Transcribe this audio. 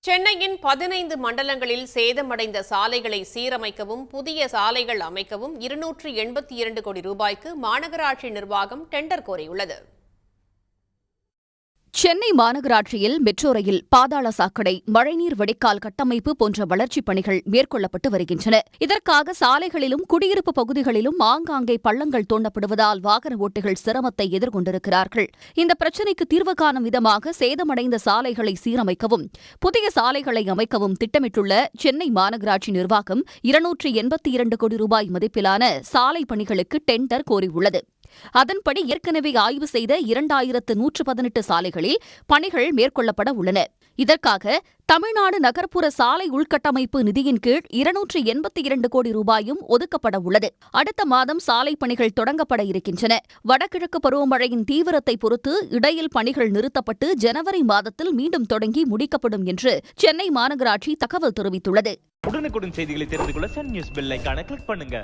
சென்னையின் 15 மண்டலங்களில் சேதமடைந்த சாலைகளை சீரமைக்கவும் புதிய சாலைகள் அமைக்கவும் 282 கோடி ரூபாய்க்கு மாநகராட்சி நிர்வாகம் டெண்டர் கோரியுள்ளது. சென்னை மாநகராட்சியில் மெட்ரோ ரயில், பாதாள சாக்கடை, மழைநீர் வடிகால் கட்டமைப்பு போன்ற வளர்ச்சிப் பணிகள் மேற்கொள்ளப்பட்டு வருகின்றன. இதற்காக சாலைகளிலும் குடியிருப்பு பகுதிகளிலும் ஆங்காங்கே பள்ளங்கள் தோண்டப்படுவதால் வாகன ஓட்டிகள் சிரமத்தை எதிர்கொண்டிருக்கிறார்கள். இந்த பிரச்சினைக்கு தீர்வு காணும் விதமாக சேதமடைந்த சாலைகளை சீரமைக்கவும் புதிய சாலைகளை அமைக்கவும் திட்டமிட்டுள்ள சென்னை மாநகராட்சி நிர்வாகம் 282 கோடி ரூபாய் மதிப்பிலான சாலை பணிகளுக்கு டெண்டர் கோரியுள்ளது. அதன்படி ஏற்கனவே ஆய்வு செய்த 2118 சாலைகளில் பணிகள் மேற்கொள்ளப்பட உள்ளன. இதற்காக தமிழ்நாடு நகர்ப்புற சாலை உள்கட்டமைப்பு நிதியின் கீழ் 282 கோடி ரூபாயும் ஒதுக்கப்பட உள்ளது. அடுத்த மாதம் சாலை பணிகள் தொடங்கப்பட இருக்கின்றன. வடகிழக்கு பருவமழையின் தீவிரத்தை பொறுத்து இடையில் பணிகள் நிறுத்தப்பட்டு ஜனவரி மாதத்தில் மீண்டும் தொடங்கி முடிக்கப்படும் என்று சென்னை மாநகராட்சி தகவல் தெரிவித்துள்ளது. உடனுக்குடன் செய்திகளை தெரிந்து கொள்ள சன் நியூஸ் பெல் ஐகானை கிளிக் பண்ணுங்க.